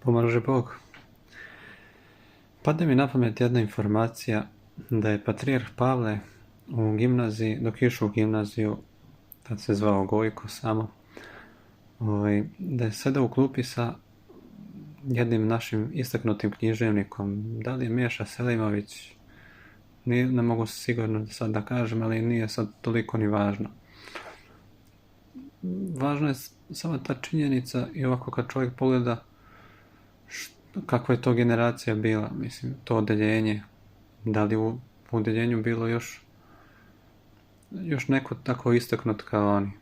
Pomaže Bog. Padne mi na pamet jedna informacija da je patrijarh Pavle u gimnaziji, dok je išao u gimnaziju, tad se zvao Gojko samo, da je sedao u klupi sa jednim našim istaknutim književnikom, da li je Meša Selimović, ne mogu sigurno sad da kažem, ali nije sad toliko ni važno. Važno je samo ta činjenica i ovako kad čovjek pogleda kakva je to generacija bila, mislim, to odeljenje, da li u odeljenju bilo još neko tako istaknut kao oni.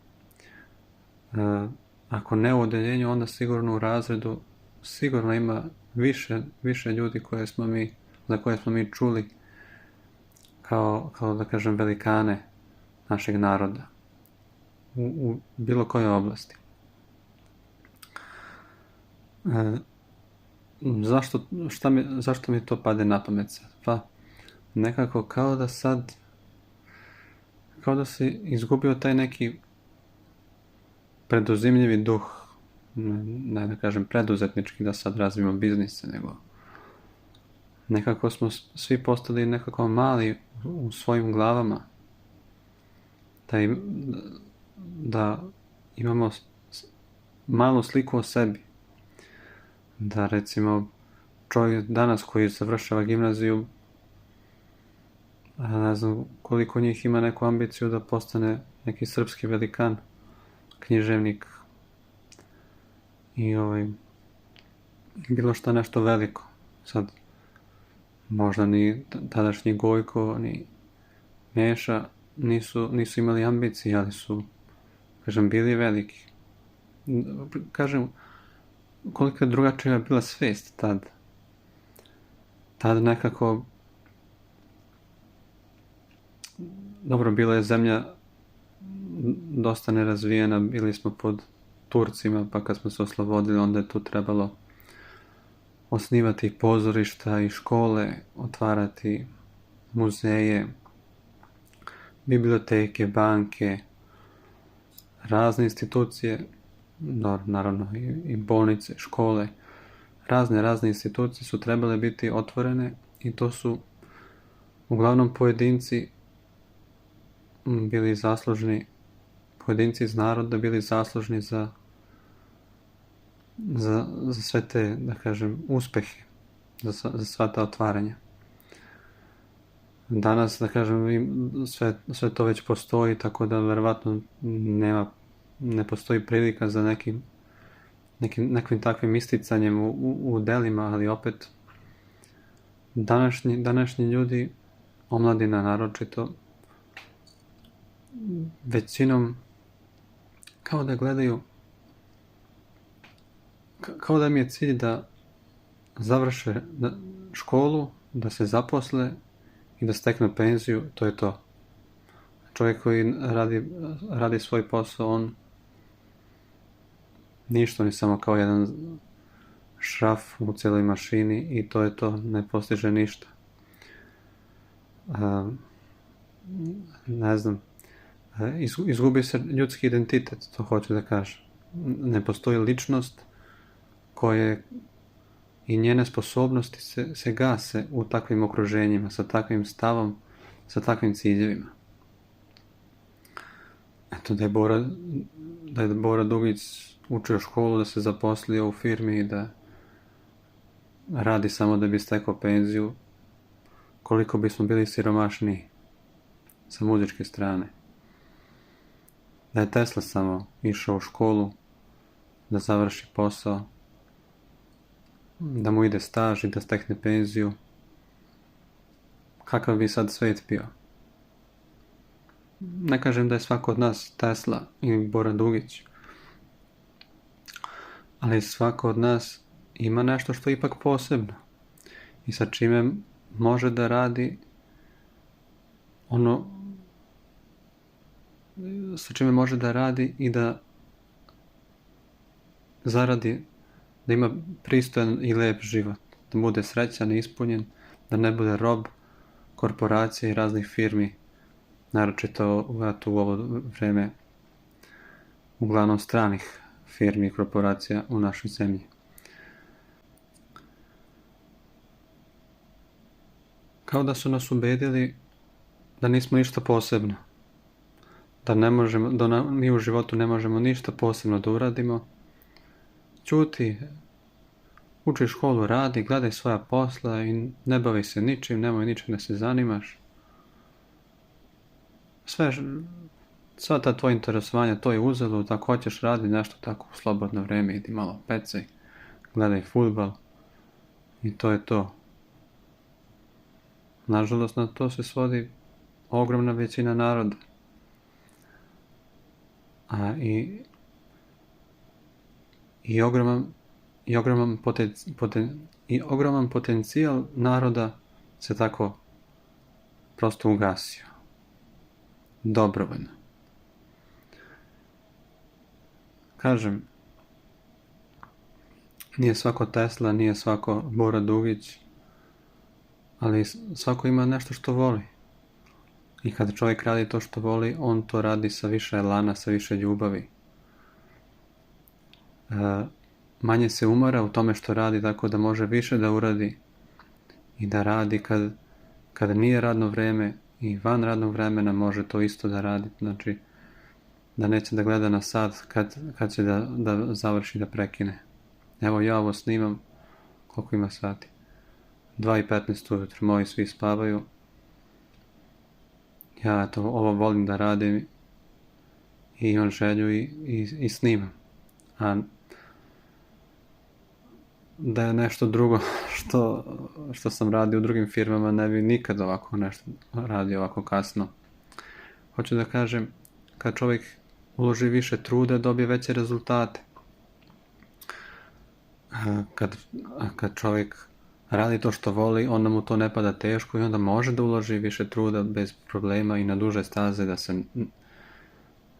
Ako ne u odeljenju, onda sigurno u razredu sigurno ima više ljudi za koje smo mi čuli kao da kažem velikane našeg naroda u bilo kojoj oblasti. Zašto mi to pade na pamet sad? Pa nekako kao da si izgubio taj neki preduzimljivi duh, ne da kažem preduzetnički, da sad razvijemo biznise, nego nekako smo svi postali nekako mali u svojim glavama, da imamo malu sliku o sebi, da recimo čovjek danas koji završava gimnaziju, ne znam koliko njih ima neku ambiciju da postane neki srpski velikan, književnik i bilo šta nešto veliko. Sad možda ni tadašnji Gojko ni Meša nisu imali ambicije, ali su, kažem, bili veliki. Kažem, koliko je drugačija bila svest tad. Tad nekako, dobro, bila je zemlja dosta nerazvijena, bili smo pod Turcima, pa kad smo se oslobodili, onda je tu trebalo osnivati pozorišta i škole, otvarati muzeje, biblioteke, banke, razne institucije, naravno i bolnice, škole, razne institucije su trebale biti otvorene i to su uglavnom pojedinci bili zaslužni, pojedinci iz naroda bili zaslužni za sve te, da kažem, uspehe, za sva ta otvaranja. Danas, da kažem, sve to već postoji, tako da verovatno ne postoji prilika za nekim takvim isticanjem u delima, ali opet današnji ljudi, omladina naročito, većinom kao da gledaju, kao da mi je cilj da završe školu, da se zaposle i da steknu penziju, to je to. Čovjek koji radi svoj posao, on ništa, ni samo kao jedan šraf u cijeloj mašini i to je to, ne postiže ništa. Ne znam, izgubi se ljudski identitet, to hoću da kažem. Ne postoji ličnost koje i njene sposobnosti se gase u takvim okruženjima, sa takvim stavom, sa takvim ciljevima. Eto, da je Bora Dugić učio školu, da se zaposlio u firmi i da radi samo da bi stekao penziju, koliko bismo bili siromašniji sa muzičke strane. Da je Tesla samo išao u školu, da završi posao, da mu ide staž i da stekne penziju, kakav bi sad svet bio? Ne kažem da je svako od nas Tesla i Bora Dugić, ali svako od nas ima nešto što je ipak posebno i sa čime može da radi i da zaradi, da ima pristojan i lep život, da bude srećan i ispunjen, da ne bude rob korporacija i raznih firmi, naročito u ovo vreme uglavnom stranih firmi i korporacija u našoj zemlji. kao da su nas ubedili da nismo ništa posebno, da ne možemo, da mi u životu ne možemo ništa posebno da uradimo. Ćuti, uči školu, radi, gledaj svoja posla i ne bavi se ničim, nemoj ničim da se zanimaš. Sva ta tvoja interesovanja, to je uzalud, ako hoćeš radi nešto tako u slobodno vreme, idi malo pecaj, gledaj fudbal i to je to. Nažalost, na to se svodi ogromna većina naroda. Ogroman potencijal naroda se tako prosto ugasio. Dobrovoljno. Kažem, nije svako Tesla, nije svako Bora Dugić, ali svako ima nešto što voli. I kada čovjek radi to što voli, on to radi sa više elana, sa više ljubavi. Manje se umara u tome što radi, tako da može više da uradi i da radi kada nije radno vreme i van radnog vremena može to isto da radi. Znači, da neće da gleda na sat kad će da završi, da prekine. Evo ja ovo snimam, koliko ima sati? 2:15 ujutro, moji svi spavaju. Ja ovo volim da radim i imam želju i snimam. A da je nešto drugo što sam radio u drugim firmama, ne bi nikad ovako nešto radio ovako kasno. Hoću da kažem, kad čovjek uloži više truda, dobije veće rezultate. Kad čovjek radi to što voli, onda mu to ne pada teško i onda može da uloži više truda bez problema i na duže staze,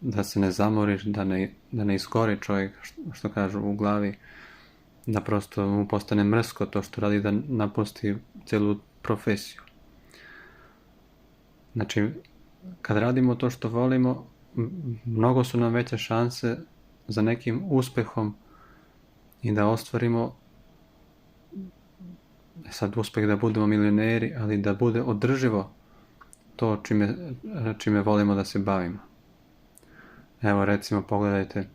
da se ne zamoriš, da ne iskori čovjek, što kažu u glavi, da prosto mu postane mrsko to što radi, da napusti celu profesiju. Znači, kad radimo to što volimo, mnogo su nam veće šanse za nekim uspehom i da ostvarimo sad uspeh da budemo milioneri, ali da bude održivo to čime volimo da se bavimo. Evo recimo pogledajte,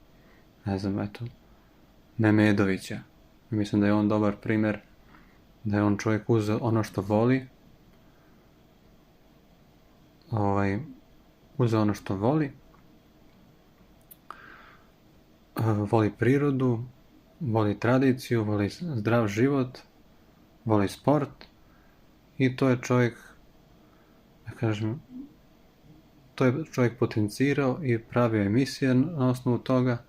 ne znam, eto, Memedovića. Mislim da je on dobar primjer, da je on čovjek uzeo ono što voli, voli prirodu, voli tradiciju, voli zdrav život, voli sport i to je čovjek, da kažem, to je čovjek potencirao i pravio emisije na osnovu toga,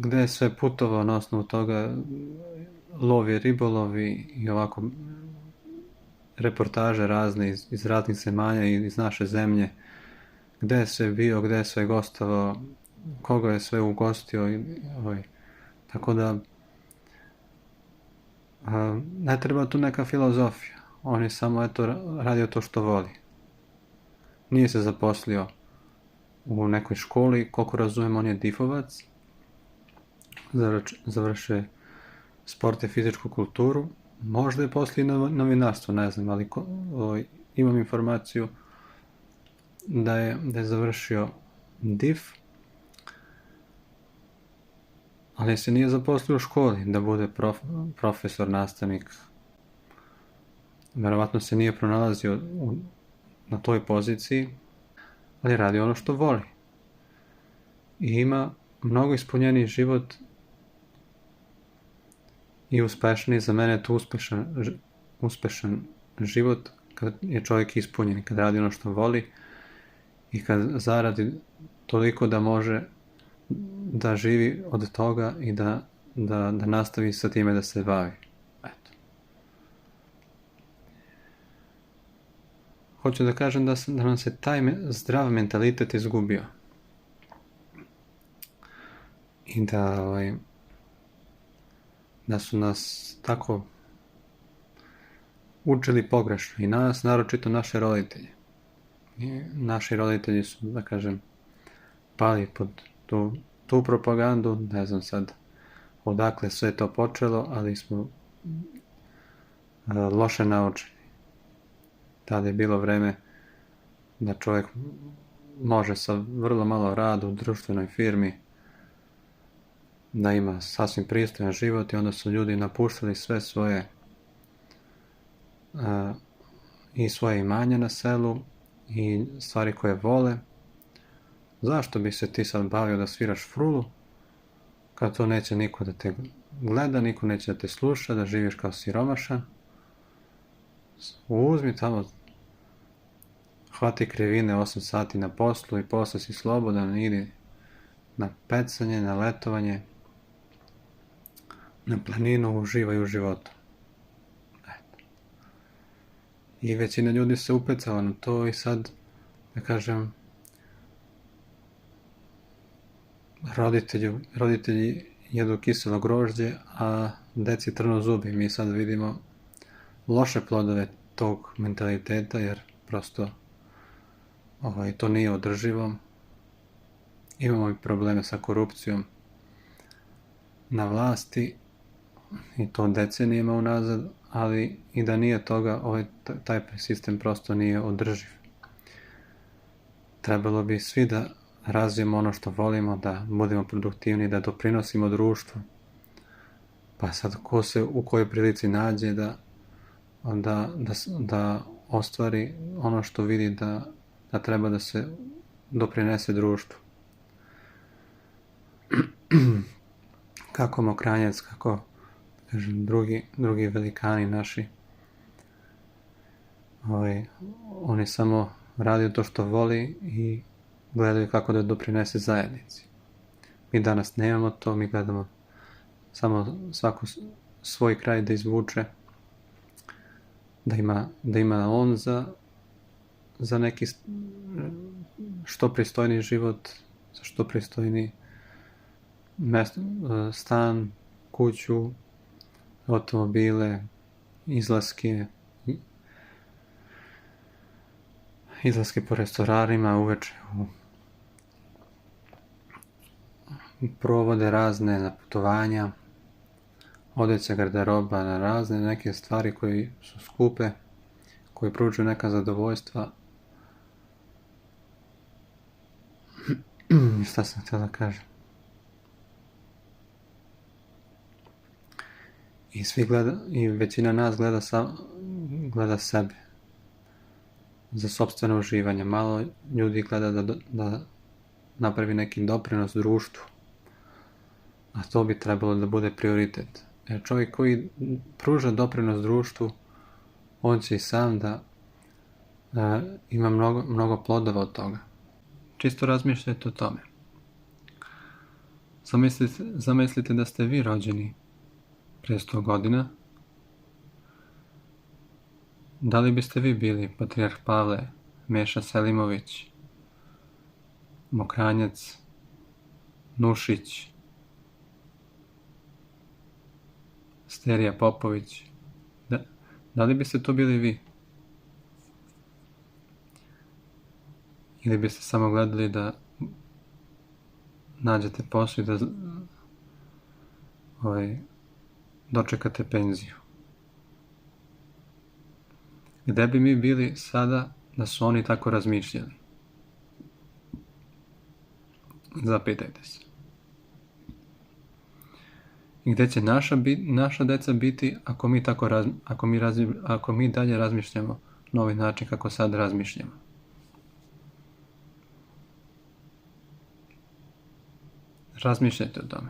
gde je sve putovao na osnovu toga, lovi, ribolovi i ovako reportaže razne iz raznih zemalja i iz naše zemlje, gde je sve bio, gde je sve gostovao, koga je sve ugostio, tako da ne treba tu neka filozofija, on je samo radio to što voli. Nije se zaposlio u nekoj školi, koliko razumijem on je difovac, završio sport i fizičku kulturu, možda je poslije novinarstvo, ne znam, ali imam informaciju da je završio DIF, ali se nije zaposlio u školi da bude profesor, nastavnik. Verovatno se nije pronalazio na toj poziciji, ali radi ono što voli. I ima mnogo ispunjeniji život i uspešniji, za mene je to uspešan život kad je čovjek ispunjen, kad radi ono što voli i kad zaradi toliko da može da živi od toga i da nastavi sa time da se bavi. Eto. Hoću da kažem da nam se taj zdrav mentalitet izgubio. I da su nas tako učili pogrešno i nas, naročito naše roditelje. I naši roditelji su, da kažem, pali pod tu propagandu, ne znam sad odakle sve to počelo, ali smo loše naučeni. Tada je bilo vreme da čovjek može sa vrlo malo rada u društvenoj firmi da ima sasvim pristojan život i onda su ljudi napuštali sve svoje i svoje imanje na selu i stvari koje vole. Zašto bi se ti sad bavio da sviraš frulu kad to neće niko da te gleda, niko neće da te sluša, da živiš kao siromašan? Uzmi tamo, hvati krivine 8 sati na poslu i posle si slobodan, idi na pecanje, na letovanje, na planinu, uživaj u životu. I većina ljudi se upecala na to i sad, da kažem, roditelji jedu kiselo grožđe, a deci trnu zubi. Mi sad vidimo loše plodove tog mentaliteta, jer prosto to nije održivo. Imamo i probleme sa korupcijom na vlasti i to decenijama unazad, ali i da nije toga, taj sistem prosto nije održiv. Trebalo bi svi da razvijemo ono što volimo, da budemo produktivni, da doprinosimo društvu. Pa sad ko se u kojoj prilici nađe da ostvari ono što vidi da treba da se doprinese društvu. Kako Mokranjac, kako kažem, drugi velikani naši, oni samo radi to što voli i gledaju kako da doprinese zajednici. Mi danas nemamo to, mi gledamo samo svako svoj kraj da izvuče, da ima on za neki što pristojniji život, za što pristojniji stan, kuću, automobile, izlaske po restoranima, uveče provode razne na putovanja, odeća, garderoba, na razne neke stvari koje su skupe, koje pružuju neka zadovoljstva. Šta sam htio da kažem? I većina nas gleda sebe za sopstveno uživanje. Malo ljudi gleda da napravi neki doprinos društvu, a to bi trebalo da bude prioritet. Jer čovjek koji pruža doprinos društvu, on će i sam da ima mnogo plodova od toga. Čisto razmišljajte o tome. Zamislite da ste vi rođeni pre 100 godina. Da li biste vi bili Patrijarh Pavle, Meša Selimović, Mokranjac, Nušić, Sterija Popović? Da li biste to bili vi? Ili biste samo gledali da nađete posao i da dočekate penziju? Gde bi mi bili sada da su oni tako razmišljali? Zapitajte se. I gde će naša deca biti ako mi dalje razmišljamo na ovaj način kako sad razmišljamo? Razmišljajte o tome.